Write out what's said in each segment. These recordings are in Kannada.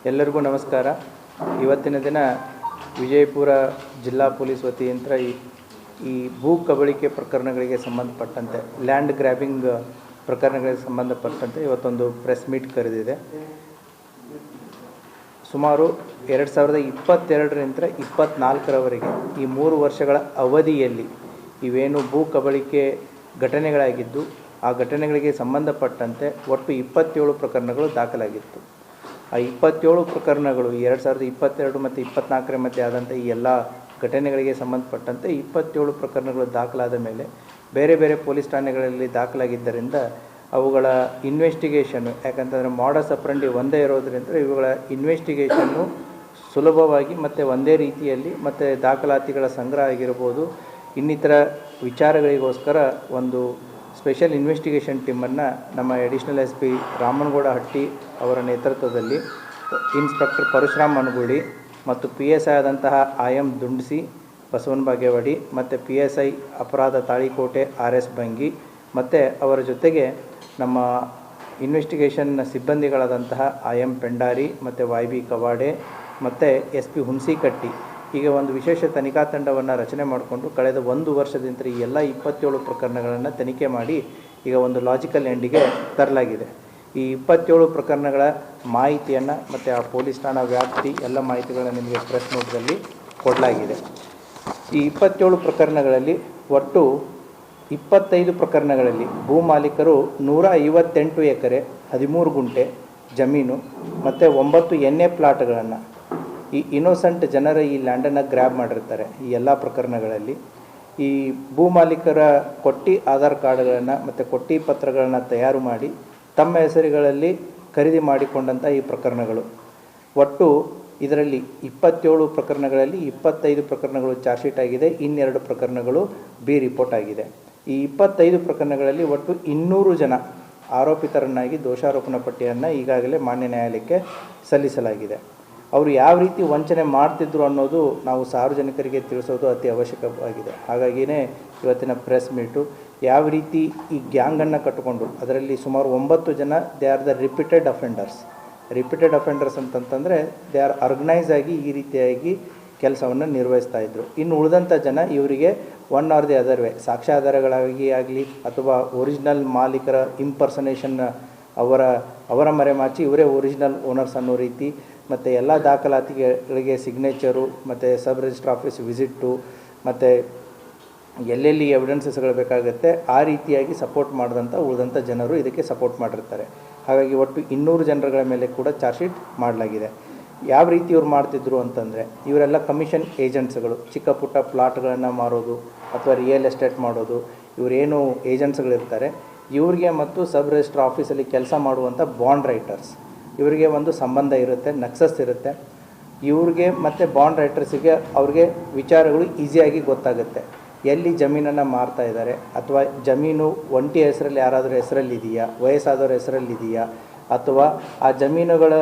ಎಲ್ಲರಿಗೂ ನಮಸ್ಕಾರ. ಇವತ್ತಿನ ದಿನ ವಿಜಯಪುರ ಜಿಲ್ಲಾ ಪೊಲೀಸ್ ವತಿಯಿಂದ ಈ ಭೂ ಕಬಳಿಕೆ ಪ್ರಕರಣಗಳಿಗೆ ಸಂಬಂಧಪಟ್ಟಂತೆ, ಲ್ಯಾಂಡ್ ಗ್ರ್ಯಾಬಿಂಗ್ ಪ್ರಕರಣಗಳಿಗೆ ಸಂಬಂಧಪಟ್ಟಂತೆ ಇವತ್ತೊಂದು ಪ್ರೆಸ್ ಮೀಟ್ ಕರೆದಿದೆ. ಸುಮಾರು 2022ರಿಂದ 2024ರವರೆಗೆ ಈ 3 ವರ್ಷಗಳ ಅವಧಿಯಲ್ಲಿ ಇವೇನು ಭೂ ಕಬಳಿಕೆ ಘಟನೆಗಳಾಗಿದ್ದು, ಆ ಘಟನೆಗಳಿಗೆ ಸಂಬಂಧಪಟ್ಟಂತೆ ಒಟ್ಟು 27 ಪ್ರಕರಣಗಳು ದಾಖಲಾಗಿತ್ತು. ಆ 27 ಪ್ರಕರಣಗಳು 2022 ಮತ್ತು 2024ರ ಮಧ್ಯೆ ಆದಂಥ ಈ ಎಲ್ಲ ಘಟನೆಗಳಿಗೆ ಸಂಬಂಧಪಟ್ಟಂತೆ 27 ಪ್ರಕರಣಗಳು ದಾಖಲಾದ ಮೇಲೆ ಬೇರೆ ಬೇರೆ ಪೊಲೀಸ್ ಠಾಣೆಗಳಲ್ಲಿ ದಾಖಲಾಗಿದ್ದರಿಂದ ಅವುಗಳ ಇನ್ವೆಸ್ಟಿಗೇಷನ್ನು, ಯಾಕಂತಂದರೆ ಮಾಡಸ್ ಆಪರೆಂಡಿ ಒಂದೇ ಇರೋದರಿಂದ ಇವುಗಳ ಇನ್ವೆಸ್ಟಿಗೇಷನ್ನು ಸುಲಭವಾಗಿ ಮತ್ತು ಒಂದೇ ರೀತಿಯಲ್ಲಿ ಮತ್ತು ದಾಖಲಾತಿಗಳ ಸಂಗ್ರಹ ಆಗಿರ್ಬೋದು, ಇನ್ನಿತರ ವಿಚಾರಗಳಿಗೋಸ್ಕರ ಒಂದು ಸ್ಪೆಷಲ್ ಇನ್ವೆಸ್ಟಿಗೇಷನ್ ಟೀಮನ್ನು ನಮ್ಮ ಅಡಿಷನಲ್ SP ರಾಮನಗೌಡ ಹಟ್ಟಿ ಅವರ ನೇತೃತ್ವದಲ್ಲಿ ಇನ್ಸ್ಪೆಕ್ಟರ್ ಪರಶುರಾಮ್ ಮನಗೂಳಿ ಮತ್ತು PSI ಆದಂತಹ IM ದುಂಡ್ಸಿ ಬಸವನ ಬಾಗೇವಾಡಿ ಮತ್ತು PSI ಅಪರಾಧ ತಾಳಿಕೋಟೆ RS ಬಂಗಿ ಮತ್ತು ಅವರ ಜೊತೆಗೆ ನಮ್ಮ ಇನ್ವೆಸ್ಟಿಗೇಷನ್ ಸಿಬ್ಬಂದಿಗಳಾದಂತಹ IM ಪೆಂಡಾರಿ ಮತ್ತು YB ಕವಾಡೆ ಮತ್ತು SP ಹುಣಸಿಕಟ್ಟಿ ಹೀಗೆ ಒಂದು ವಿಶೇಷ ತನಿಖಾ ತಂಡವನ್ನು ರಚನೆ ಮಾಡಿಕೊಂಡು ಕಳೆದ 1 ವರ್ಷದಿಂದ ಈ ಎಲ್ಲ 27 ಪ್ರಕರಣಗಳನ್ನು ತನಿಖೆ ಮಾಡಿ ಈಗ ಒಂದು ಲಾಜಿಕಲ್ ಎಂಡಿಗೆ ತರಲಾಗಿದೆ. ಈ 27 ಪ್ರಕರಣಗಳ ಮಾಹಿತಿಯನ್ನು ಮತ್ತು ಆ ಪೊಲೀಸ್ ಠಾಣಾ ವ್ಯಾಪ್ತಿ ಎಲ್ಲ ಮಾಹಿತಿಗಳನ್ನು ನಿಮಗೆ ಪ್ರೆಸ್ ನೋಟ್ದಲ್ಲಿ ಕೊಡಲಾಗಿದೆ. ಈ 27 ಪ್ರಕರಣಗಳಲ್ಲಿ ಒಟ್ಟು 25 ಪ್ರಕರಣಗಳಲ್ಲಿ ಭೂ ಮಾಲೀಕರು 158 ಎಕರೆ 13 ಗುಂಟೆ ಜಮೀನು ಮತ್ತು 9 NA ಪ್ಲಾಟ್ಗಳನ್ನು ಈ ಇನ್ನೋಸೆಂಟ್ ಜನರ ಈ ಲ್ಯಾಂಡನ್ನು ಗ್ರ್ಯಾಬ್ ಮಾಡಿರ್ತಾರೆ. ಈ ಎಲ್ಲ ಪ್ರಕರಣಗಳಲ್ಲಿ ಈ ಭೂ ಮಾಲೀಕರ ಕೊಟ್ಟಿ ಆಧಾರ್ ಕಾರ್ಡ್ಗಳನ್ನು ಮತ್ತು ಕೊಟ್ಟಿ ಪತ್ರಗಳನ್ನು ತಯಾರು ಮಾಡಿ ತಮ್ಮ ಹೆಸರುಗಳಲ್ಲಿ ಖರೀದಿ ಮಾಡಿಕೊಂಡಂಥ ಈ ಪ್ರಕರಣಗಳು. ಒಟ್ಟು ಇದರಲ್ಲಿ 27 ಪ್ರಕರಣಗಳಲ್ಲಿ 25 ಪ್ರಕರಣಗಳು ಚಾರ್ಜ್ ಶೀಟ್ ಆಗಿದೆ, 2 ಪ್ರಕರಣಗಳು B ರಿಪೋರ್ಟ್ ಆಗಿದೆ. ಈ 25 ಪ್ರಕರಣಗಳಲ್ಲಿ ಒಟ್ಟು 200 ಜನ ಆರೋಪಿತರನ್ನಾಗಿ ದೋಷಾರೋಪಣಾ ಪಟ್ಟಿಯನ್ನು ಈಗಾಗಲೇ ಮಾನ್ಯ ನ್ಯಾಯಾಲಯಕ್ಕೆ ಸಲ್ಲಿಸಲಾಗಿದೆ. ಅವರು ಯಾವ ರೀತಿ ವಂಚನೆ ಮಾಡ್ತಿದ್ರು ಅನ್ನೋದು ನಾವು ಸಾರ್ವಜನಿಕರಿಗೆ ತಿಳಿಸೋದು ಅತಿ ಅವಶ್ಯಕವಾಗಿದೆ. ಹಾಗಾಗಿಯೇ ಇವತ್ತಿನ ಪ್ರೆಸ್ ಮೀಟು ಯಾವ ರೀತಿ ಈ ಗ್ಯಾಂಗನ್ನು ಕಟ್ಟಿಕೊಂಡು ಅದರಲ್ಲಿ ಸುಮಾರು 9 ಜನ they are the repeated offenders ಅಂತಂತಂದರೆ ದೇ ಆರ್ ಆರ್ಗನೈಸ್ ಆಗಿ ಈ ರೀತಿಯಾಗಿ ಕೆಲಸವನ್ನು ನಿರ್ವಹಿಸ್ತಾ ಇದ್ದರು. ಇನ್ನು ಉಳಿದಂಥ ಜನ ಇವರಿಗೆ one or the other way ಸಾಕ್ಷ್ಯಾಧಾರಗಳಾಗಿ ಆಗಲಿ ಅಥವಾ ಒರಿಜಿನಲ್ ಮಾಲೀಕರ ಇಂಪರ್ಸನೇಷನ್ ಅವರ ಮರೆಮಾಚಿ ಇವರೇ ಒರಿಜಿನಲ್ ಓನರ್ಸ್ ಅನ್ನೋ ರೀತಿ ಮತ್ತು ಎಲ್ಲ ದಾಖಲಾತಿಗಳಿಗೆ ಸಿಗ್ನೇಚರು ಮತ್ತು ಸಬ್ ರಿಜಿಸ್ಟ್ರ್ ಆಫೀಸ್ ವಿಸಿಟ್ಟು ಮತ್ತು ಎಲ್ಲೆಲ್ಲಿ ಎವಿಡೆನ್ಸಸ್ಗಳು ಬೇಕಾಗುತ್ತೆ ಆ ರೀತಿಯಾಗಿ ಸಪೋರ್ಟ್ ಮಾಡಿದಂಥ ಉಳಿದಂಥ ಜನರು ಇದಕ್ಕೆ ಸಪೋರ್ಟ್ ಮಾಡಿರ್ತಾರೆ. ಹಾಗಾಗಿ ಒಟ್ಟು 200 ಜನರುಗಳ ಮೇಲೆ ಕೂಡ ಚಾರ್ಜ್ ಶೀಟ್ ಮಾಡಲಾಗಿದೆ. ಯಾವ ರೀತಿ ಇವ್ರು ಮಾಡ್ತಿದ್ರು ಅಂತಂದರೆ ಇವರೆಲ್ಲ ಕಮಿಷನ್ ಏಜೆಂಟ್ಸ್ಗಳು, ಚಿಕ್ಕ ಪುಟ್ಟ ಪ್ಲಾಟ್ಗಳನ್ನು ಮಾರೋದು ಅಥವಾ ರಿಯಲ್ ಎಸ್ಟೇಟ್ ಮಾಡೋದು, ಇವರೇನು ಏಜೆಂಟ್ಸ್ಗಳಿರ್ತಾರೆ ಇವ್ರಿಗೆ ಮತ್ತು ಸಬ್ ರಿಜಿಸ್ಟ್ರ್ ಆಫೀಸಲ್ಲಿ ಕೆಲಸ ಮಾಡುವಂಥ ಬಾಂಡ್ ರೈಟರ್ಸ್ ಇವರಿಗೆ ಒಂದು ಸಂಬಂಧ ಇರುತ್ತೆ, ನಕ್ಸಸ್ ಇರುತ್ತೆ. ಇವ್ರಿಗೆ ಮತ್ತು ಬಾಂಡ್ ರೈಟರ್ಸಿಗೆ ಅವ್ರಿಗೆ ವಿಚಾರಗಳು ಈಸಿಯಾಗಿ ಗೊತ್ತಾಗುತ್ತೆ. ಎಲ್ಲಿ ಜಮೀನನ್ನು ಮಾರ್ತಾ ಇದ್ದಾರೆ ಅಥವಾ ಜಮೀನು ಒಂಟಿ ಹೆಸರಲ್ಲಿ ಯಾರಾದರೂ ಹೆಸರಲ್ಲಿದೆಯಾ, ವಯಸ್ಸಾದವ್ರ ಹೆಸರಲ್ಲಿದೆಯಾ, ಅಥವಾ ಆ ಜಮೀನುಗಳ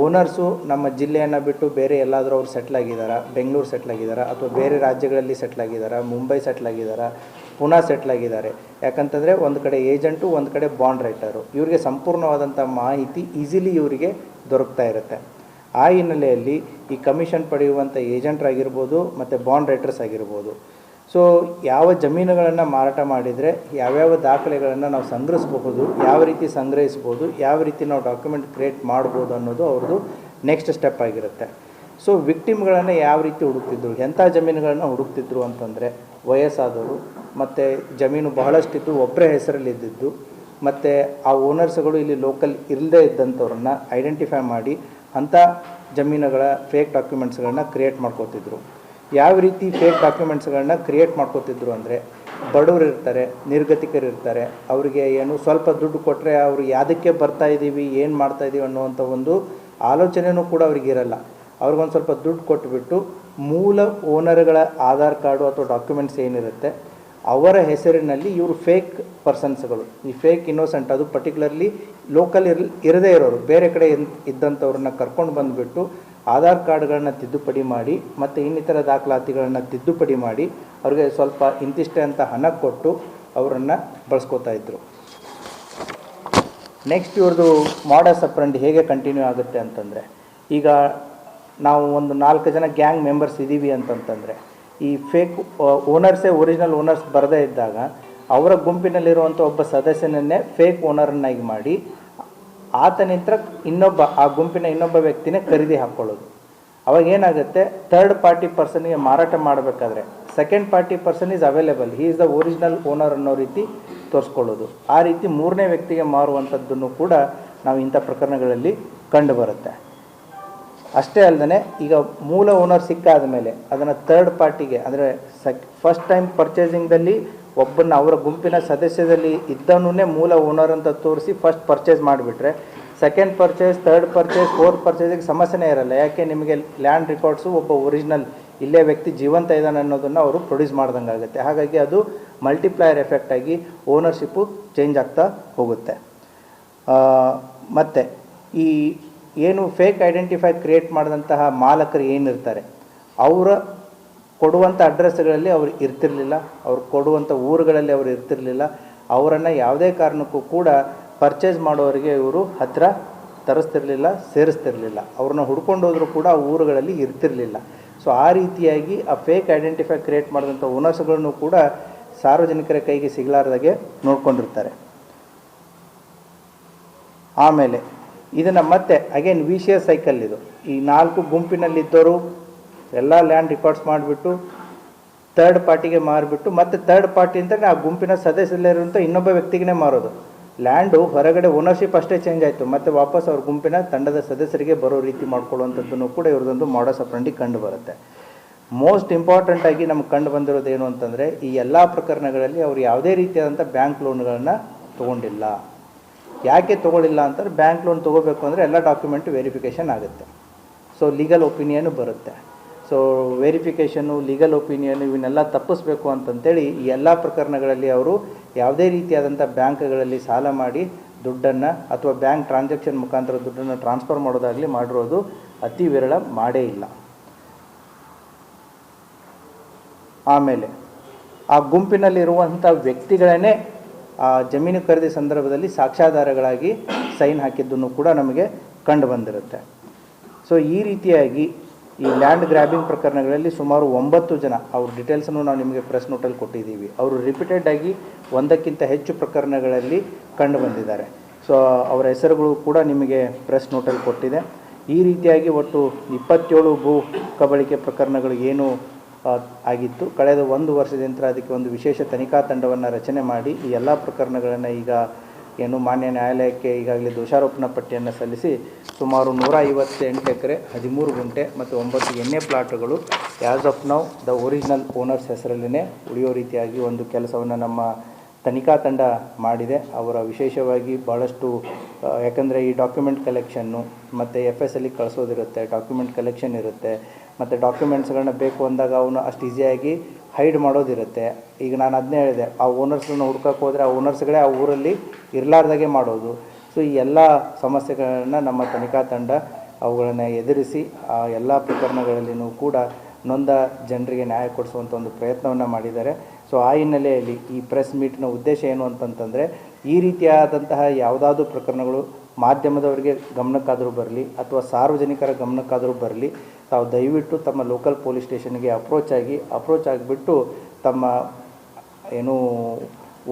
ಓನರ್ಸು ನಮ್ಮ ಜಿಲ್ಲೆಯನ್ನು ಬಿಟ್ಟು ಬೇರೆ ಎಲ್ಲಾದರೂ ಅವ್ರು ಸೆಟ್ಲಾಗಿದ್ದಾರಾ, ಬೆಂಗಳೂರು ಸೆಟ್ಲಾಗಿದ್ದಾರಾ ಅಥವಾ ಬೇರೆ ರಾಜ್ಯಗಳಲ್ಲಿ ಸೆಟ್ಲಾಗಿದ್ದಾರಾ, ಮುಂಬೈ ಸೆಟ್ಲಾಗಿದ್ದಾರಾ, ಪುನಃ ಸೆಟ್ಲಾಗಿದ್ದಾರೆ. ಯಾಕಂತಂದರೆ ಒಂದು ಕಡೆ ಏಜೆಂಟು, ಒಂದು ಕಡೆ ಬಾಂಡ್ ರೈಟರು, ಇವರಿಗೆ ಸಂಪೂರ್ಣವಾದಂಥ ಮಾಹಿತಿ ಈಸಿಲಿ ಇವರಿಗೆ ದೊರಕ್ತಾ ಇರುತ್ತೆ. ಆ ಹಿನ್ನೆಲೆಯಲ್ಲಿ ಈ ಕಮಿಷನ್ ಪಡೆಯುವಂಥ ಏಜೆಂಟ್ರಾಗಿರ್ಬೋದು ಮತ್ತು ಬಾಂಡ್ ರೈಟರ್ಸ್ ಆಗಿರ್ಬೋದು, ಸೊ ಯಾವ ಜಮೀನುಗಳನ್ನು ಮಾರಾಟ ಮಾಡಿದರೆ ಯಾವ್ಯಾವ ದಾಖಲೆಗಳನ್ನು ನಾವು ಸಂಗ್ರಹಿಸಬಹುದು, ಯಾವ ರೀತಿ ಸಂಗ್ರಹಿಸ್ಬೋದು, ಯಾವ ರೀತಿ ನಾವು ಡಾಕ್ಯುಮೆಂಟ್ ಕ್ರಿಯೇಟ್ ಮಾಡ್ಬೋದು ಅನ್ನೋದು ಅವ್ರದ್ದು ನೆಕ್ಸ್ಟ್ ಸ್ಟೆಪ್ ಆಗಿರುತ್ತೆ. ಸೊ ವಿಕ್ಟಿಮ್ಗಳನ್ನು ಯಾವ ರೀತಿ ಹುಡುಕ್ತಿದ್ರು, ಎಂಥ ಜಮೀನುಗಳನ್ನು ಹುಡುಕ್ತಿದ್ರು ಅಂತಂದರೆ ವಯಸ್ಸಾದವರು ಮತ್ತು ಜಮೀನು ಬಹಳಷ್ಟಿದ್ದು ಒಬ್ಬರೇ ಹೆಸರಲ್ಲಿದ್ದಿದ್ದು ಮತ್ತು ಆ ಓನರ್ಸ್ಗಳು ಇಲ್ಲಿ ಲೋಕಲ್ ಇಲ್ಲದೇ ಇದ್ದಂಥವ್ರನ್ನ ಐಡೆಂಟಿಫೈ ಮಾಡಿ ಅಂಥ ಜಮೀನುಗಳ ಫೇಕ್ ಡಾಕ್ಯುಮೆಂಟ್ಸ್ಗಳನ್ನ ಕ್ರಿಯೇಟ್ ಮಾಡ್ಕೋತಿದ್ರು. ಯಾವ ರೀತಿ ಫೇಕ್ ಡಾಕ್ಯುಮೆಂಟ್ಸ್ಗಳನ್ನ ಕ್ರಿಯೇಟ್ ಮಾಡ್ಕೋತಿದ್ರು ಅಂದರೆ ಬಡವರು ಇರ್ತಾರೆ, ನಿರ್ಗತಿಕರು ಇರ್ತಾರೆ, ಅವರಿಗೆ ಏನು ಸ್ವಲ್ಪ ದುಡ್ಡು ಕೊಟ್ಟರೆ ಅವರು ಯಾವುದಕ್ಕೆ ಬರ್ತಾಯಿದ್ದೀವಿ, ಏನು ಮಾಡ್ತಾಯಿದ್ದೀವಿ ಅನ್ನುವಂಥ ಒಂದು ಆಲೋಚನೆಯೂ ಕೂಡ ಅವ್ರಿಗಿರಲ್ಲ. ಅವ್ರಿಗೊಂದು ಸ್ವಲ್ಪ ದುಡ್ಡು ಕೊಟ್ಟುಬಿಟ್ಟು ಮೂಲ ಓನರ್ಗಳ ಆಧಾರ್ ಕಾರ್ಡು ಅಥವಾ ಡಾಕ್ಯುಮೆಂಟ್ಸ್ ಏನಿರುತ್ತೆ ಅವರ ಹೆಸರಿನಲ್ಲಿ ಇವರು ಫೇಕ್ ಪರ್ಸನ್ಸ್ಗಳು, ಈ ಫೇಕ್ ಇನ್ನೋಸೆಂಟ್, ಅದು ಪರ್ಟಿಕ್ಯುಲರ್ಲಿ ಲೋಕಲ್ ಇರದೇ ಇರೋರು ಬೇರೆ ಕಡೆ ಇದ್ದಂಥವ್ರನ್ನ ಕರ್ಕೊಂಡು ಬಂದುಬಿಟ್ಟು ಆಧಾರ್ ಕಾರ್ಡ್ಗಳನ್ನ ತಿದ್ದುಪಡಿ ಮಾಡಿ ಮತ್ತು ಇನ್ನಿತರ ದಾಖಲಾತಿಗಳನ್ನು ತಿದ್ದುಪಡಿ ಮಾಡಿ ಅವ್ರಿಗೆ ಸ್ವಲ್ಪ ಇಂತಿಷ್ಟೇ ಅಂತ ಹಣ ಕೊಟ್ಟು ಅವರನ್ನು ಬಳಸ್ಕೋತಾ ಇದ್ದರು. ನೆಕ್ಸ್ಟ್ ಇವ್ರದ್ದು ಮಾಡಸ್ ಆಪರೆಂಡಿ ಹೇಗೆ ಕಂಟಿನ್ಯೂ ಆಗುತ್ತೆ ಅಂತಂದರೆ, ಈಗ ನಾವು ಒಂದು 4 ಜನ ಗ್ಯಾಂಗ್ ಮೆಂಬರ್ಸ್ ಇದ್ದೀವಿ ಅಂತಂತಂದರೆ ಈ ಫೇಕ್ ಓನರ್ಸೇ ಒರಿಜಿನಲ್ ಓನರ್ಸ್ ಬರದೇ ಇದ್ದಾಗ ಅವರ ಗುಂಪಿನಲ್ಲಿರುವಂಥ ಒಬ್ಬ ಸದಸ್ಯನನ್ನೇ ಫೇಕ್ ಓನರನ್ನಾಗಿ ಮಾಡಿ ಆತನಿಂದ ಆ ಗುಂಪಿನ ಇನ್ನೊಬ್ಬ ವ್ಯಕ್ತಿನೇ ಖರೀದಿ ಹಾಕ್ಕೊಳ್ಳೋದು. ಅವಾಗ ಏನಾಗುತ್ತೆ, ಥರ್ಡ್ ಪಾರ್ಟಿ ಪರ್ಸನ್ಗೆ ಮಾರಾಟ ಮಾಡಬೇಕಾದ್ರೆ second party person is available, he is the original owner ಅನ್ನೋ ರೀತಿ ತೋರಿಸ್ಕೊಳ್ಳೋದು. ಆ ರೀತಿ ಮೂರನೇ ವ್ಯಕ್ತಿಗೆ ಮಾರುವಂಥದ್ದನ್ನು ಕೂಡ ನಾವು ಇಂಥ ಪ್ರಕರಣಗಳಲ್ಲಿ ಕಂಡು ಬರುತ್ತೆ. ಅಷ್ಟೇ ಅಲ್ಲದೆ ಈಗ ಮೂಲ ಓನರ್ ಸಿಕ್ಕಾದ ಮೇಲೆ ಅದನ್ನು ಥರ್ಡ್ ಪಾರ್ಟಿಗೆ ಅಂದರೆ ಫಸ್ಟ್ ಟೈಮ್ ಪರ್ಚೇಸಿಂಗ್ದಲ್ಲಿ ಒಬ್ಬನ ಅವರ ಗುಂಪಿನ ಸದಸ್ಯದಲ್ಲಿ ಇದ್ದವನ್ನೇ ಮೂಲ ಓನರ್ ಅಂತ ತೋರಿಸಿ ಫಸ್ಟ್ ಪರ್ಚೇಸ್ ಮಾಡಿಬಿಟ್ರೆ second purchase, third purchase, fourth ಪರ್ಚೇಸಿಗೆ ಸಮಸ್ಯೆನೇ ಇರಲ್ಲ. ಯಾಕೆ, ನಿಮಗೆ ಲ್ಯಾಂಡ್ ರೆಕಾರ್ಡ್ಸು ಒಬ್ಬ ಒರಿಜಿನಲ್ ಇಲ್ಲೇ ವ್ಯಕ್ತಿ ಜೀವಂತ ಇದ್ದಾನೆ ಅನ್ನೋದನ್ನು ಅವರು ಪ್ರೊಡ್ಯೂಸ್ ಮಾಡ್ದಂಗೆ ಆಗುತ್ತೆ. ಹಾಗಾಗಿ ಅದು ಮಲ್ಟಿಪ್ಲೈಯರ್ ಎಫೆಕ್ಟ್ ಆಗಿ ಓನರ್ಶಿಪ್ಪು ಚೇಂಜ್ ಆಗ್ತಾ ಹೋಗುತ್ತೆ. ಮತ್ತು ಈ ಏನು ಫೇಕ್ ಐಡೆಂಟಿಫೈ ಕ್ರಿಯೇಟ್ ಮಾಡಿದಂತಹ ಮಾಲಕರು ಏನಿರ್ತಾರೆ ಅವರ ಕೊಡುವಂಥ ಅಡ್ರೆಸ್ಗಳಲ್ಲಿ ಅವರು ಇರ್ತಿರಲಿಲ್ಲ, ಅವ್ರು ಕೊಡುವಂಥ ಊರುಗಳಲ್ಲಿ ಅವರು ಇರ್ತಿರಲಿಲ್ಲ. ಅವರನ್ನು ಯಾವುದೇ ಕಾರಣಕ್ಕೂ ಕೂಡ ಪರ್ಚೇಸ್ ಮಾಡೋರಿಗೆ ಇವರು ಹತ್ತಿರ ತರಿಸ್ತಿರ್ಲಿಲ್ಲ, ಸೇರಿಸ್ತಿರ್ಲಿಲ್ಲ. ಅವ್ರನ್ನ ಹುಡ್ಕೊಂಡು ಹೋದರೂ ಕೂಡ ಆ ಊರುಗಳಲ್ಲಿ ಇರ್ತಿರಲಿಲ್ಲ. ಸೊ ಆ ರೀತಿಯಾಗಿ ಆ ಫೇಕ್ ಐಡೆಂಟಿಫೈ ಕ್ರಿಯೇಟ್ ಮಾಡಿದಂಥ ಓನರ್ಸ್ಗಳನ್ನು ಕೂಡ ಸಾರ್ವಜನಿಕರ ಕೈಗೆ ಸಿಗಲಾರ್ದಾಗೆ ನೋಡ್ಕೊಂಡಿರ್ತಾರೆ. ಆಮೇಲೆ ಇದನ್ನು ಮತ್ತೆ ಅಗೇನ್ ವಿಷಿಯಸ್ ಸೈಕಲ್ ಇದು. ಈ 4 ಗುಂಪಿನಲ್ಲಿದ್ದವರು ಎಲ್ಲ ಲ್ಯಾಂಡ್ ರೆಕಾರ್ಡ್ಸ್ ಮಾಡಿಬಿಟ್ಟು ಥರ್ಡ್ ಪಾರ್ಟಿಗೆ ಮಾರಿಬಿಟ್ಟು ಮತ್ತೆ ಥರ್ಡ್ ಪಾರ್ಟಿ ಅಂತಲೇ ಆ ಗುಂಪಿನ ಸದಸ್ಯರಿರುವಂಥ ಇನ್ನೊಬ್ಬ ವ್ಯಕ್ತಿಗೆ ಮಾರೋದು. ಲ್ಯಾಂಡು ಹೊರಗಡೆ ಓನರ್ಶಿಪ್ ಅಷ್ಟೇ ಚೇಂಜ್ ಆಯಿತು, ಮತ್ತು ವಾಪಸ್ ಅವ್ರ ಗುಂಪಿನ ತಂಡದ ಸದಸ್ಯರಿಗೆ ಬರೋ ರೀತಿ ಮಾಡ್ಕೊಳ್ಳುವಂಥದ್ದನ್ನು ಕೂಡ ಇವ್ರದ್ದೊಂದು ಮಾಡಸ್ ಆಪರೆಂಡಿ ಕಂಡು ಬರುತ್ತೆ. ಮೋಸ್ಟ್ ಇಂಪಾರ್ಟೆಂಟಾಗಿ ನಮ್ಗೆ ಕಂಡು ಬಂದಿರೋದು ಏನು ಅಂತಂದರೆ ಈ ಎಲ್ಲ ಪ್ರಕರಣಗಳಲ್ಲಿ ಅವರು ಯಾವುದೇ ರೀತಿಯಾದಂಥ ಬ್ಯಾಂಕ್ ಲೋನ್ಗಳನ್ನು ತೊಗೊಂಡಿಲ್ಲ. ಯಾಕೆ ತೊಗೊಳ್ಳಿಲ್ಲ ಅಂತಂದರೆ ಬ್ಯಾಂಕ್ ಲೋನ್ ತೊಗೋಬೇಕು ಅಂದರೆ ಎಲ್ಲ ಡಾಕ್ಯುಮೆಂಟು ವೆರಿಫಿಕೇಷನ್ ಆಗುತ್ತೆ. ಸೊ ಲೀಗಲ್ ಒಪಿನಿಯನು ಬರುತ್ತೆ. ಸೊ ವೆರಿಫಿಕೇಷನು, ಲೀಗಲ್ ಒಪಿನಿಯನ್ ಇವನ್ನೆಲ್ಲ ತಪ್ಪಿಸ್ಬೇಕು ಅಂತಂತೇಳಿ ಈ ಎಲ್ಲ ಪ್ರಕರಣಗಳಲ್ಲಿ ಅವರು ಯಾವುದೇ ರೀತಿಯಾದಂಥ ಬ್ಯಾಂಕ್ಗಳಲ್ಲಿ ಸಾಲ ಮಾಡಿ ದುಡ್ಡನ್ನು ಅಥವಾ ಬ್ಯಾಂಕ್ ಟ್ರಾನ್ಸಾಕ್ಷನ್ ಮುಖಾಂತರ ದುಡ್ಡನ್ನು ಟ್ರಾನ್ಸ್ಫರ್ ಮಾಡೋದಾಗಲಿ ಮಾಡಿರೋದು ಅತಿ ವಿರಳ, ಮಾಡೇ ಇಲ್ಲ. ಆಮೇಲೆ ಆ ಗುಂಪಿನಲ್ಲಿರುವಂಥ ವ್ಯಕ್ತಿಗಳನ್ನೇ ಆ ಜಮೀನು ಖರೀದಿ ಸಂದರ್ಭದಲ್ಲಿ ಸಾಕ್ಷ್ಯಾಧಾರಗಳಾಗಿ ಸೈನ್ ಹಾಕಿದ್ದನ್ನು ಕೂಡ ನಮಗೆ ಕಂಡು ಬಂದಿರುತ್ತೆ. ಸೊ ಈ ರೀತಿಯಾಗಿ ಈ ಲ್ಯಾಂಡ್ ಗ್ರ್ಯಾಬಿಂಗ್ ಪ್ರಕರಣಗಳಲ್ಲಿ ಸುಮಾರು 9 ಜನ, ಅವ್ರ ಡೀಟೇಲ್ಸನ್ನು ನಾವು ನಿಮಗೆ ಪ್ರೆಸ್ ನೋಟಲ್ಲಿ ಕೊಟ್ಟಿದ್ದೀವಿ. ಅವರು ರಿಪೀಟೆಡ್ ಆಗಿ 1ಕ್ಕಿಂತ ಹೆಚ್ಚು ಪ್ರಕರಣಗಳಲ್ಲಿ ಕಂಡು ಬಂದಿದ್ದಾರೆ. ಸೊ ಅವರ ಹೆಸರುಗಳು ಕೂಡ ನಿಮಗೆ ಪ್ರೆಸ್ ನೋಟಲ್ಲಿ ಕೊಟ್ಟಿದೆ. ಈ ರೀತಿಯಾಗಿ ಒಟ್ಟು 27 ಭೂ ಕಬಳಿಕೆ ಪ್ರಕರಣಗಳು ಏನು ಆಗಿತ್ತು. ಕಳೆದ 1 ವರ್ಷದಿಂದ ಅದಕ್ಕೆ ಒಂದು ವಿಶೇಷ ತನಿಖಾ ತಂಡವನ್ನು ರಚನೆ ಮಾಡಿ ಈ ಎಲ್ಲ ಪ್ರಕರಣಗಳನ್ನು ಈಗ ಏನು ಮಾನ್ಯ ನ್ಯಾಯಾಲಯಕ್ಕೆ ಈಗಾಗಲೇ ದೋಷಾರೋಪಣಾ ಪಟ್ಟಿಯನ್ನು ಸಲ್ಲಿಸಿ ಸುಮಾರು 158 ಎಕರೆ 13 ಗುಂಟೆ ಮತ್ತು 9 ಎಣ್ಣೆ ಪ್ಲಾಟ್ಗಳು as of now the original owners ಹೆಸರಲ್ಲೇ ಉಳಿಯೋ ರೀತಿಯಾಗಿ ಒಂದು ಕೆಲಸವನ್ನು ನಮ್ಮ ತನಿಖಾ ತಂಡ ಮಾಡಿದೆ. ಅವರ ವಿಶೇಷವಾಗಿ ಭಾಳಷ್ಟು ಯಾಕಂದರೆ ಈ ಡಾಕ್ಯುಮೆಂಟ್ ಕಲೆಕ್ಷನ್ನು ಮತ್ತು FSಲ್ಲಿ ಕಳಿಸೋದಿರುತ್ತೆ, ಡಾಕ್ಯುಮೆಂಟ್ ಕಲೆಕ್ಷನ್ ಇರುತ್ತೆ, ಮತ್ತು ಡಾಕ್ಯುಮೆಂಟ್ಸ್ಗಳನ್ನ ಬೇಕು ಅಂದಾಗ ಅವನು ಅಷ್ಟು ಈಸಿಯಾಗಿ ಹೈಡ್ ಮಾಡೋದಿರುತ್ತೆ. ಈಗ ನಾನು ಅದನ್ನೇ ಹೇಳಿದೆ, ಆ ಓನರ್ಸ್ಗಳನ್ನ ಹುಡ್ಕೋಕ್ಕೆ ಹೋದರೆ ಆ ಓನರ್ಸ್ಗಳೇ ಆ ಊರಲ್ಲಿ ಇರಲಾರ್ದಾಗೆ ಮಾಡೋದು. ಸೊ ಈ ಎಲ್ಲ ಸಮಸ್ಯೆಗಳನ್ನು ನಮ್ಮ ತನಿಖಾ ತಂಡ ಅವುಗಳನ್ನು ಎದುರಿಸಿ ಆ ಎಲ್ಲ ಪ್ರಕರಣಗಳಲ್ಲಿಯೂ ಕೂಡ ನೊಂದ ಜನರಿಗೆ ನ್ಯಾಯ ಕೊಡಿಸುವಂಥ ಒಂದು ಪ್ರಯತ್ನವನ್ನು ಮಾಡಿದ್ದಾರೆ. ಸೊ ಆ ಹಿನ್ನೆಲೆಯಲ್ಲಿ ಈ ಪ್ರೆಸ್ ಮೀಟ್ನ ಉದ್ದೇಶ ಏನು ಅಂತಂತಂದರೆ ಈ ರೀತಿಯಾದಂತಹ ಯಾವುದಾದ್ರೂ ಪ್ರಕರಣಗಳು ಮಾಧ್ಯಮದವರಿಗೆ ಗಮನಕ್ಕಾದರೂ ಬರಲಿ ಅಥವಾ ಸಾರ್ವಜನಿಕರ ಗಮನಕ್ಕಾದರೂ ಬರಲಿ, ತಾವು ದಯವಿಟ್ಟು ತಮ್ಮ ಲೋಕಲ್ ಪೊಲೀಸ್ ಸ್ಟೇಷನ್ಗೆ ಅಪ್ರೋಚ್ ಆಗಿಬಿಟ್ಟು ತಮ್ಮ ಏನು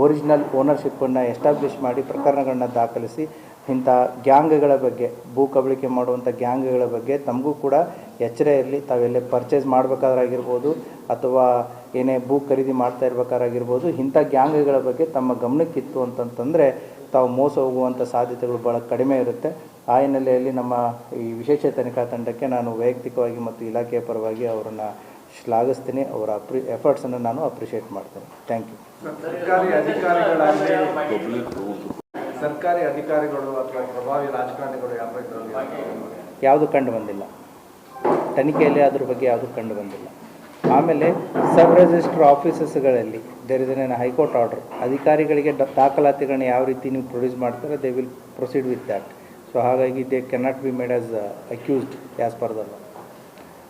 ಒರಿಜಿನಲ್ ಓನರ್ಶಿಪ್ಪನ್ನು ಎಸ್ಟಾಬ್ಲಿಷ್ ಮಾಡಿ ಪ್ರಕರಣಗಳನ್ನ ದಾಖಲಿಸಿ ಇಂಥ ಗ್ಯಾಂಗ್ಗಳ ಬಗ್ಗೆ, ಭೂ ಕಬಳಿಕೆ ಮಾಡುವಂಥ ಗ್ಯಾಂಗ್ಗಳ ಬಗ್ಗೆ ತಮಗೂ ಕೂಡ ಎಚ್ಚರ ಇರಲಿ. ತಾವೆಲ್ಲೇ ಪರ್ಚೇಸ್ ಮಾಡಬೇಕಾದ್ರಾಗಿರ್ಬೋದು ಅಥವಾ ಏನೇ ಭೂ ಖರೀದಿ ಮಾಡ್ತಾ ಇರಬೇಕಾಗಿರ್ಬೋದು, ಇಂಥ ಗ್ಯಾಂಗ್ಗಳ ಬಗ್ಗೆ ತಮ್ಮ ಗಮನಕ್ಕಿತ್ತು ಅಂತಂತಂದರೆ ತಾವು ಮೋಸ ಹೋಗುವಂಥ ಸಾಧ್ಯತೆಗಳು ಭಾಳ ಕಡಿಮೆ ಇರುತ್ತೆ. ಆ ಹಿನ್ನೆಲೆಯಲ್ಲಿ ನಮ್ಮ ಈ ವಿಶೇಷ ತನಿಖಾ ತಂಡಕ್ಕೆ ನಾನು ವೈಯಕ್ತಿಕವಾಗಿ ಮತ್ತು ಇಲಾಖೆಯ ಪರವಾಗಿ ಅವರನ್ನು ಶ್ಲಾಘಿಸ್ತೀನಿ. ಅವರ ಎಫರ್ಟ್ಸನ್ನು ನಾನು ಅಪ್ರಿಷಿಯೇಟ್ ಮಾಡ್ತೇನೆ. Thank you. ಸರ್ಕಾರಿ ಅಧಿಕಾರಿಗಳು ಅಥವಾ ಪ್ರಭಾವಿ ರಾಜಕಾರಣಿಗಳು ಯಾವುದು ಕಂಡು ಬಂದಿಲ್ಲ. ತನಿಖೆಯಲ್ಲಿ ಅದ್ರ ಬಗ್ಗೆ ಯಾವುದು ಕಂಡು ಬಂದಿಲ್ಲ. ಆಮೇಲೆ ಸಬ್ ರಿಜಿಸ್ಟ್ರ್ ಆಫೀಸಸ್ಗಳಲ್ಲಿ there is an high court order, ಅಧಿಕಾರಿಗಳಿಗೆ ದಾಖಲಾತಿಗಳನ್ನ ಯಾವ ರೀತಿ ನೀವು ಪ್ರೊಡ್ಯೂಸ್ ಮಾಡ್ತಾರೆ they will proceed with that. So ಹಾಗಾಗಿ they cannot be made as accused as per the law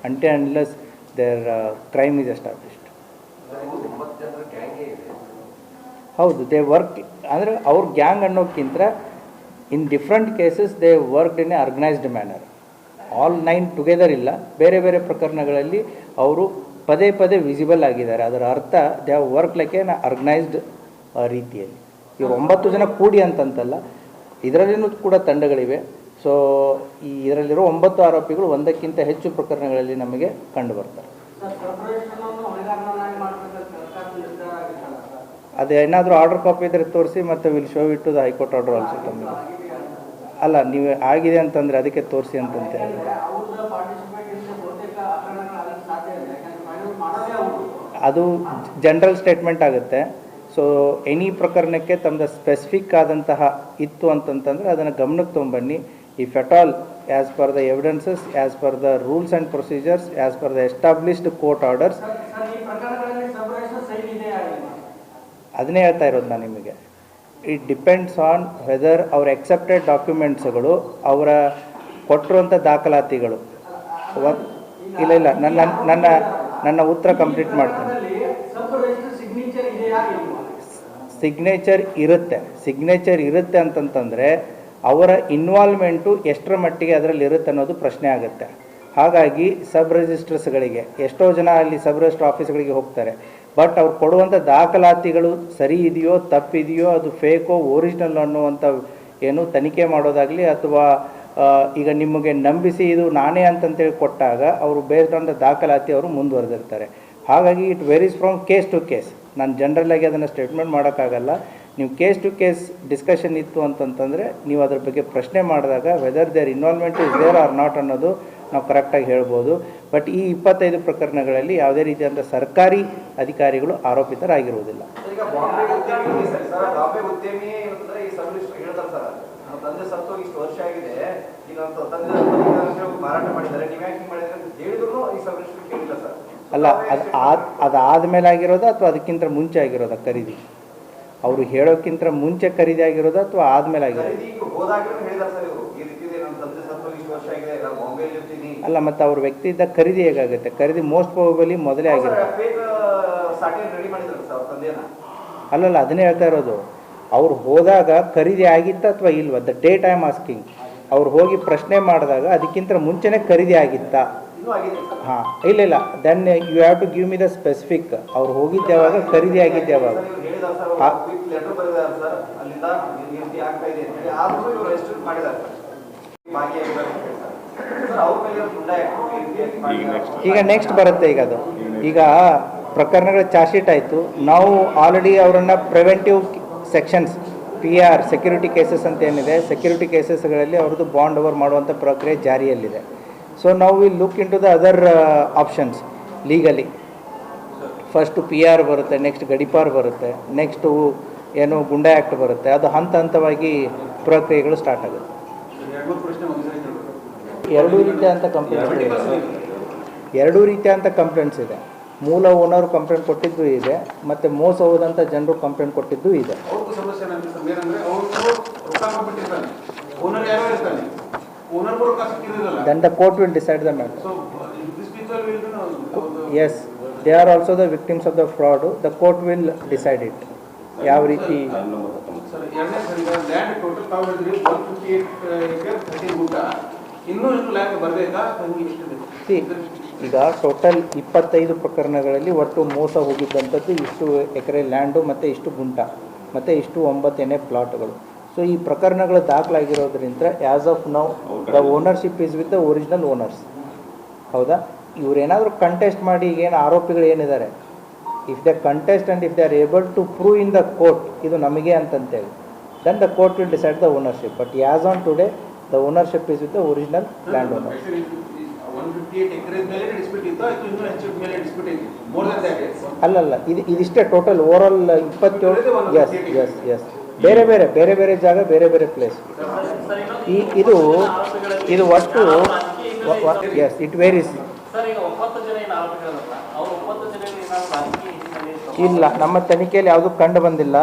until unless their crime is established. ಹೌದು, ದೇ ವರ್ಕ್ ಅಂದರೆ ಅವ್ರ ಗ್ಯಾಂಗ್ ಅನ್ನೋಕ್ಕಿಂತ in different cases they worked in a organised manner. All 9 together ಇಲ್ಲ, ಬೇರೆ ಬೇರೆ ಪ್ರಕರಣಗಳಲ್ಲಿ ಅವರು ಪದೇ ಪದೇ ವಿಸಿಬಲ್ ಆಗಿದ್ದಾರೆ. ಅದರ ಅರ್ಥ they have work like an organised ರೀತಿಯಲ್ಲಿ. ಇವರು 9 ಜನ ಕೂಡಿ ಅಂತಂತಲ್ಲ, ಇದರಲ್ಲಿನೂ ಕೂಡ ತಂಡಗಳಿವೆ. ಸೊ ಈ ಇದರಲ್ಲಿರೋ 9 ಆರೋಪಿಗಳು ಒಂದಕ್ಕಿಂತ ಹೆಚ್ಚು ಪ್ರಕರಣಗಳಲ್ಲಿ ನಮಗೆ ಕಂಡು ಬರ್ತಾರೆ. ಅದೇನಾದರೂ ಆರ್ಡರ್ ಕಾಪಿ ಇದ್ರೆ ತೋರಿಸಿ, ಮತ್ತು will show it to the high court order also. ತಮಗೆ ಅಲ್ಲ, ನೀವು ಆಗಿದೆ ಅಂತಂದರೆ ಅದಕ್ಕೆ ತೋರಿಸಿ ಅಂತಂತೆ. ಅದು ಜನರಲ್ ಸ್ಟೇಟ್ಮೆಂಟ್ ಆಗುತ್ತೆ. ಸೊ ಎನಿ ಪ್ರಕರಣಕ್ಕೆ ತಮ್ಮದು ಸ್ಪೆಸಿಫಿಕ್ ಆದಂತಹ ಇತ್ತು ಅಂತಂತಂದರೆ ಅದನ್ನು ಗಮನಕ್ಕೆ ತೊಗೊಂಬನ್ನಿ. If at all as per the evidences, as per the rules and procedures, as per the established court orders, ಅದನ್ನೇ ಹೇಳ್ತಾ ಇರೋದು ನಾನು ನಿಮಗೆ. ಇಟ್ ಡಿಪೆಂಡ್ಸ್ ಆನ್ ವೆದರ್ ಅವ್ರ ಎಕ್ಸೆಪ್ಟೆಡ್ ಡಾಕ್ಯುಮೆಂಟ್ಸ್ಗಳು, ಅವರ ಕೊಟ್ಟಿರುವಂಥ ದಾಖಲಾತಿಗಳು. ಇಲ್ಲ ಇಲ್ಲ, ನನ್ನ ಉತ್ತರ ಕಂಪ್ಲೀಟ್ ಮಾಡ್ತೀನಿ. ಸಿಗ್ನೇಚರ್ ಇರುತ್ತೆ ಅಂತಂತಂದರೆ ಅವರ ಇನ್ವಾಲ್ವ್ಮೆಂಟು ಎಷ್ಟರ ಮಟ್ಟಿಗೆ ಅದರಲ್ಲಿ ಇರುತ್ತೆ ಅನ್ನೋದು ಪ್ರಶ್ನೆ ಆಗುತ್ತೆ. ಹಾಗಾಗಿ ಸಬ್ ರಿಜಿಸ್ಟ್ರಸ್ಗಳಿಗೆ ಎಷ್ಟೋ ಜನ ಅಲ್ಲಿ ಸಬ್ ರಿಜಿಸ್ಟ್ರ್ ಆಫೀಸ್ಗಳಿಗೆ ಹೋಗ್ತಾರೆ, ಬಟ್ ಅವ್ರು ಕೊಡುವಂಥ ದಾಖಲಾತಿಗಳು ಸರಿ ಇದೆಯೋ ತಪ್ಪಿದೆಯೋ, ಅದು ಫೇಕೋ ಒರಿಜಿನಲ್ ಅನ್ನುವಂಥ ಏನು ತನಿಖೆ ಮಾಡೋದಾಗಲಿ, ಅಥವಾ ಈಗ ನಿಮಗೆ ನಂಬಿಸಿ ಇದು ನಾನೇ ಅಂತಂತೇಳಿ ಕೊಟ್ಟಾಗ ಅವರು ಬೇಸ್ಡ್ ಆನ್ ದ ದಾಖಲಾತಿ ಅವರು ಮುಂದುವರೆದಿರ್ತಾರೆ. ಹಾಗಾಗಿ it varies from case to case. ನಾನು ಜನರಲ್ಲಾಗಿ ಅದನ್ನು ಸ್ಟೇಟ್ಮೆಂಟ್ ಮಾಡೋಕ್ಕಾಗಲ್ಲ. ನೀವು ಕೇಸ್ ಟು ಕೇಸ್ ಡಿಸ್ಕಷನ್ ಇತ್ತು ಅಂತಂತಂದರೆ ನೀವು ಅದ್ರ ಬಗ್ಗೆ ಪ್ರಶ್ನೆ ಮಾಡಿದಾಗ whether their involvement is there or not ಅನ್ನೋದು ನಾವು ಕರೆಕ್ಟಾಗಿ ಹೇಳ್ಬೋದು. ಬಟ್ ಈ 25 ಪ್ರಕರಣಗಳಲ್ಲಿ ಯಾವುದೇ ರೀತಿಯಾದಂಥ ಸರ್ಕಾರಿ ಅಧಿಕಾರಿಗಳು ಆರೋಪಿತರಾಗಿರುವುದಿಲ್ಲ. ಅಲ್ಲ, ಅದಾದಮೇಲೆ ಆಗಿರೋದಾ ಅಥವಾ ಅದಕ್ಕಿಂತ ಮುಂಚೆ ಆಗಿರೋದಾ ಖರೀದಿ? ಅವರು ಹೇಳೋಕ್ಕಿಂತ ಮುಂಚೆ ಖರೀದಿ ಆಗಿರೋದಾ ಅಥವಾ ಆದಮೇಲೆ ಆಗಿರೋದು? ಅಲ್ಲ, ಮತ್ತು ಅವ್ರ ವ್ಯಕ್ತಿ ಇದ್ದ ಖರೀದಿ ಹೇಗಾಗುತ್ತೆ? ಖರೀದಿ ಮೋಸ್ಟ್ ಪ್ರಾಬಬಲಿ ಮೊದಲೇ ಆಗಿರುತ್ತೆ. ಅಲ್ಲಲ್ಲ, ಅದನ್ನೇ ಹೇಳ್ತಾ ಇರೋದು. ಅವ್ರು ಹೋದಾಗ ಖರೀದಿ ಆಗಿತ್ತಾ ಅಥವಾ ಇಲ್ವಾ? The date I am asking. ಅವ್ರು ಹೋಗಿ ಪ್ರಶ್ನೆ ಮಾಡಿದಾಗ ಅದಕ್ಕಿಂತ ಮುಂಚೆನೇ ಖರೀದಿ ಆಗಿತ್ತಾ? ಹಾಂ, ಇಲ್ಲ, then you have to give me the specific. ಅವ್ರು ಹೋಗಿದ್ದು ಯಾವಾಗ, ಖರೀದಿ ಆಗಿದ್ದು ಯಾವಾಗ? ಈಗ ನೆಕ್ಸ್ಟ್ ಬರುತ್ತೆ. ಈಗ ಪ್ರಕರಣಗಳ ಚಾರ್ಜ್ ಶೀಟ್ ಆಯಿತು. ನಾವು ಆಲ್ರೆಡಿ ಅವರನ್ನು preventive sections PR security cases ಅಂತ ಏನಿದೆ, ಸೆಕ್ಯೂರಿಟಿ ಕೇಸಸ್ಗಳಲ್ಲಿ ಅವ್ರದ್ದು ಬಾಂಡ್ ಓವರ್ ಮಾಡುವಂಥ ಪ್ರಕ್ರಿಯೆ ಜಾರಿಯಲ್ಲಿದೆ. ಸೊ ನಾವು will look into the other options legally. First PR ಬರುತ್ತೆ, ನೆಕ್ಸ್ಟ್ ಗಡಿಪಾರ್ ಬರುತ್ತೆ, ನೆಕ್ಸ್ಟು ಏನು ಗುಂಡಾ ಆ್ಯಕ್ಟ್ ಬರುತ್ತೆ. ಅದು ಹಂತ ಹಂತವಾಗಿ ಪ್ರಕ್ರಿಯೆಗಳು ಸ್ಟಾರ್ಟ್ ಆಗುತ್ತೆ. ಎರಡೂ ರೀತಿಯಾದಂಥ ಕಂಪ್ಲೇಂಟ್ಸ್ ಇದೆ. ಮೂಲ ಓನರ್ ಕಂಪ್ಲೇಂಟ್ ಕೊಟ್ಟಿದ್ದು ಇದೆ, ಮತ್ತು ಮೋಸ ಹೋದಂಥ ಜನರು ಕಂಪ್ಲೇಂಟ್ ಕೊಟ್ಟಿದ್ದು ಇದೆ. Then the court will decide the matter. So these people will Yes, they are also the victims of the fraud. The court will decide it. ಯಾವ ರೀತಿ? ಸರ್, ಎರಡನೇ ಸರಿ ಲ್ಯಾಂಡ್ ಟೋಟಲ್ ತಾವು ಹೇಳಿದ್ರಿ 158 ಎಕರೆ 13 ಗುಂಟ. ಇನ್ನೂ ಲ್ಯಾಂಡ್ ಬರಬೇಕಾ? ಈಗ ಟೋಟಲ್ 25 ಪ್ರಕರಣಗಳಲ್ಲಿ ಒಟ್ಟು ಮೋಸ ಹೋಗಿದ್ದಂಥದ್ದು ಇಷ್ಟು ಎಕರೆ ಲ್ಯಾಂಡು ಮತ್ತು ಇಷ್ಟು ಗುಂಟ ಮತ್ತು ಇಷ್ಟು 9 ಎನೆ ಪ್ಲಾಟ್ಗಳು. ಸೊ ಈ ಪ್ರಕರಣಗಳು ದಾಖಲಾಗಿರೋದ್ರಿಂದ as of now the ownership is with the original owners. ಹೌದಾ? ಇವರೇನಾದರೂ ಕಂಟೆಸ್ಟ್ ಮಾಡಿ ಈಗೇನು ಆರೋಪಿಗಳು ಏನಿದ್ದಾರೆ, if the contest and if they are able to prove in the court ಇದು ನಮಗೆ ಅಂತಂತೇಳಿ, then the court will decide the ownership. But as on today the ownership is with the original land owner. 158 ಎಕರೆ ಮೇಲೆ ಡಿಸ್ಪ್ಯೂಟ್ ಇತ್ತು, ಅದು ಇನ್ನೂ ಹೆಚ್ಚು ಮೇಲೆ ಡಿಸ್ಪ್ಯೂಟ್ ಇದೆ. More than that? ಅಲ್ಲಲ್ಲ, ಇದಿಷ್ಟೇ ಟೋಟಲ್ ಓವರಾಲ್ 27. ಎಸ್ ಬೇರೆ ಬೇರೆ ಜಾಗ, ಬೇರೆ ಪ್ಲೇಸ್. ಇದು ಒಟ್ಟು ಎಸ್ ಇಟ್ ವೇರೀಸ್. ಇಲ್ಲ, ನಮ್ಮ ತನಿಖೆಯಲ್ಲಿ ಯಾವುದೂ ಕಂಡು ಬಂದಿಲ್ಲ.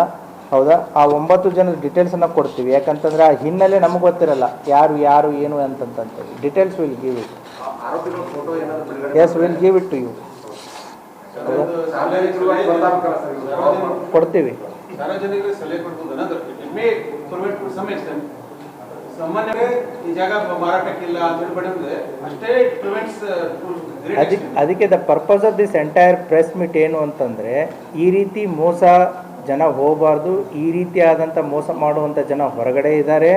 ಹೌದಾ? ಆ 9 ಜನದ ಡೀಟೇಲ್ಸನ್ನು ಕೊಡ್ತೀವಿ. ಯಾಕಂತಂದರೆ ಆ ಹಿನ್ನೆಲೆ ನಮಗೆ ಗೊತ್ತಿರಲ್ಲ, ಯಾರು ಏನು ಅಂತಂತೇಳಿ. Details will give it. Yes, will give it to you. ಸಾರ್ವಜನಿಕರಿಗೆ ಕೊಡ್ತೀವಿ. ಸಲಹೆ ಕೊಡ್ಬೋದಾ? ಸಾಮಾನ್ಯವಾಗಿ ಈ ಜಾಗ ಮಾರಾಟಕ್ಕಿಲ್ಲ ಅಂತ ಪಡೆದ್ರೆ ಅಷ್ಟೇ ಪ್ರಿವೆಂಟ್ಸ್ ಅದಕ್ಕೆ the purpose of this entire press meet ಏನು ಅಂತಂದರೆ, ಈ ರೀತಿ ಮೋಸ ಜನ ಹೋಗಬಾರ್ದು, ಈ ರೀತಿಯಾದಂಥ ಮೋಸ ಮಾಡುವಂಥ ಜನ ಹೊರಗಡೆ ಇದ್ದಾರೆ,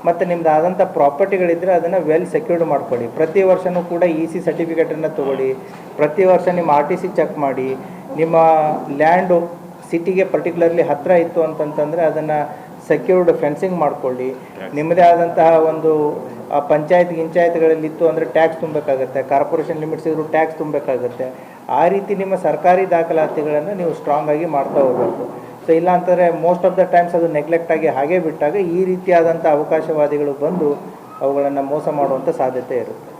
ಮತ್ತು ನಿಮ್ದು ಆದಂಥ ಪ್ರಾಪರ್ಟಿಗಳಿದ್ದರೆ ಅದನ್ನು ವೆಲ್ ಸೆಕ್ಯೂರ್ಡ್ ಮಾಡ್ಕೊಳ್ಳಿ. ಪ್ರತಿ ವರ್ಷವೂ ಕೂಡ EC ಸರ್ಟಿಫಿಕೇಟನ್ನು ತೊಗೊಳ್ಳಿ, ಪ್ರತಿ ವರ್ಷ ನಿಮ್ಮ RTC ಚೆಕ್ ಮಾಡಿ. ನಿಮ್ಮ ಲ್ಯಾಂಡು ಸಿಟಿಗೆ ಪರ್ಟಿಕ್ಯುಲರ್ಲಿ ಹತ್ತಿರ ಇತ್ತು ಅಂತಂತಂದರೆ ಅದನ್ನು ಸೆಕ್ಯೂರ್ಡ್ ಫೆನ್ಸಿಂಗ್ ಮಾಡ್ಕೊಳ್ಳಿ. ನಿಮ್ಮದೇ ಆದಂತಹ ಒಂದು ಪಂಚಾಯತ್ಗಳಲ್ಲಿ ಇತ್ತು ಅಂದರೆ ಟ್ಯಾಕ್ಸ್ ತುಂಬಬೇಕಾಗತ್ತೆ, ಕಾರ್ಪೊರೇಷನ್ ಲಿಮಿಟ್ಸ್ ಇದ್ದರೂ ಟ್ಯಾಕ್ಸ್ ತುಂಬಬೇಕಾಗತ್ತೆ. ಆ ರೀತಿ ನಿಮ್ಮ ಸರ್ಕಾರಿ ದಾಖಲಾತಿಗಳನ್ನು ನೀವು ಸ್ಟ್ರಾಂಗ್ ಆಗಿ ಮಾಡ್ತಾ ಹೋಗಬೇಕು. ಸೊ ಇಲ್ಲ ಅಂತಂದರೆ ಮೋಸ್ಟ್ ಆಫ್ ದ ಟೈಮ್ಸ್ ಅದು ನೆಗ್ಲೆಕ್ಟ್ ಆಗಿ ಹಾಗೆ ಬಿಟ್ಟಾಗ ಈ ರೀತಿಯಾದಂಥ ಅವಕಾಶವಾದಿಗಳು ಬಂದು ಅವುಗಳನ್ನು ಮೋಸ ಮಾಡುವಂಥ ಸಾಧ್ಯತೆ ಇರುತ್ತೆ.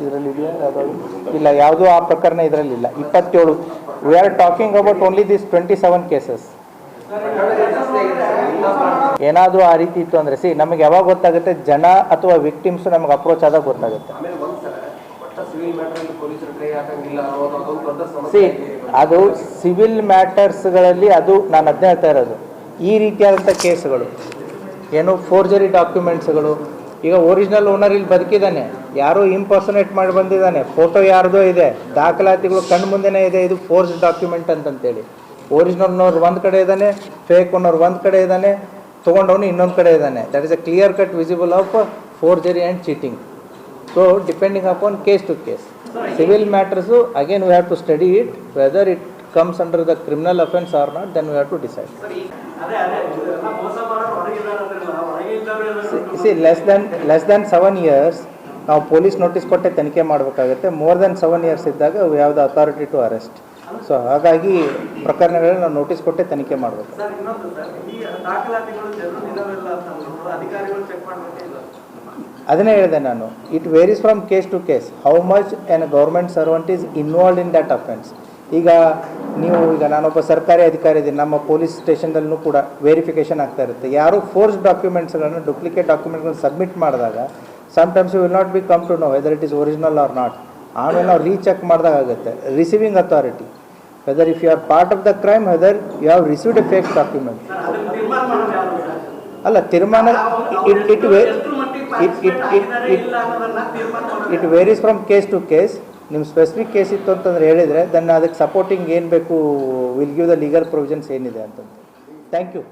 ಇದರಲ್ಲಿ ಇದೆಯಾ ಯಾವುದಾದ್ರು? ಇಲ್ಲ, ಯಾವುದೂ ಆ ಪ್ರಕರಣ ಇದರಲ್ಲಿಲ್ಲ. 27 we are talking about only this 27 cases. ಏನಾದರೂ ಆ ರೀತಿ ಇತ್ತು ಅಂದರೆ ನಮಗೆ ಯಾವಾಗ ಗೊತ್ತಾಗುತ್ತೆ, ಜನ ಅಥವಾ ವಿಕ್ಟಿಮ್ಸ್ ನಮಗೆ ಅಪ್ರೋಚ್ ಆದಾಗ ಗೊತ್ತಾಗುತ್ತೆ. ಅದು ಸಿವಿಲ್ ಮ್ಯಾಟರ್ಸ್ಗಳಲ್ಲಿ ಅದು ನಾನು ಅದನ್ನೇ ಹೇಳ್ತಾ ಇರೋದು. ಈ ರೀತಿಯಾದಂಥ ಕೇಸ್ಗಳು ಏನು ಫೋರ್ಜರಿ ಡಾಕ್ಯುಮೆಂಟ್ಸ್ಗಳು, ಈಗ ಒರಿಜಿನಲ್ ಓನರ್ ಇಲ್ಲಿ ಬದುಕಿದ್ದಾನೆ, ಯಾರೋ ಇಂಪರ್ಸನೇಟ್ ಮಾಡಿ ಬಂದಿದ್ದಾನೆ, ಫೋಟೋ ಯಾರ್ದೋ ಇದೆ, ದಾಖಲಾತಿಗಳು ಕಣ್ಣು ಮುಂದೆನೇ ಇದೆ, ಇದು ಫೋರ್ಜ್ ಡಾಕ್ಯುಮೆಂಟ್ ಅಂತಂತೇಳಿ. ಒರಿಜಿನಲ್ನವ್ರು ಒಂದು ಕಡೆ ಇದ್ದಾನೆ, ಫೇಕ್ ಓನರ್ ಒಂದು ಕಡೆ ಇದ್ದಾನೆ, ತೊಗೊಂಡವನು ಇನ್ನೊಂದು ಕಡೆ ಇದ್ದಾನೆ. That is a clear cut visible of forgery and cheating. So depending upon case to case, civil matters again we have to study it, whether it comes under the criminal offense or not, then we have to decide. See, less than 7 years ನಾವು ಪೊಲೀಸ್ ನೋಟಿಸ್ ಕೊಟ್ಟೆ ತನಿಖೆ ಮಾಡಬೇಕಾಗುತ್ತೆ. ಮೋರ್ ದೆನ್ 7 years ಇದ್ದಾಗ we have the authority to arrest. So ಹಾಗಾಗಿ ಪ್ರಕರಣಗಳನ್ನ ನಾವು ನೋಟಿಸ್ ಕೊಟ್ಟೆ ತನಿಖೆ ಮಾಡಬೇಕು. ಅದನ್ನೇ ಹೇಳಿದೆ ನಾನು, it varies from case to case how much an government servant is involved in that offence. ಈಗ ನಾನೊಬ್ಬ ಸರ್ಕಾರಿ ಅಧಿಕಾರಿ ಇದ್ದೀನಿ, ನಮ್ಮ ಪೊಲೀಸ್ ಸ್ಟೇಷನ್ದಲ್ಲೂ ಕೂಡ ವೆರಿಫಿಕೇಷನ್ ಆಗ್ತಾ ಇರುತ್ತೆ. ಯಾರು ಫೋರ್ಸ್ ಡಾಕ್ಯುಮೆಂಟ್ಸ್ಗಳನ್ನು, ಡೂಪ್ಲಿಕೇಟ್ ಡಾಕ್ಯುಮೆಂಟ್ಗಳನ್ನು ಸಬ್ಮಿಟ್ ಮಾಡಿದಾಗ sometimes will not be come to know whether it is original or not. ಆಮೇಲೆ ನಾವು ರೀಚೆಕ್ ಮಾಡಿದಾಗ ಆಗುತ್ತೆ. Receiving authority, whether if you are part of the crime, whether you have received a fake document. ಅಲ್ಲ, ತೀರ್ಮಾನ it varies from case to case. ನಿಮ್ಮ ಸ್ಪೆಸಿಫಿಕ್ ಕೇಸ್ ಇತ್ತು ಅಂತಂದ್ರೆ ಹೇಳಿದರೆ ದೆನ್ ಅದಕ್ಕೆ ಸಪೋರ್ಟಿಂಗ್ ಏನು ಬೇಕು, will give the legal provisions ಏನಿದೆ ಅಂತಂದು. Thank you.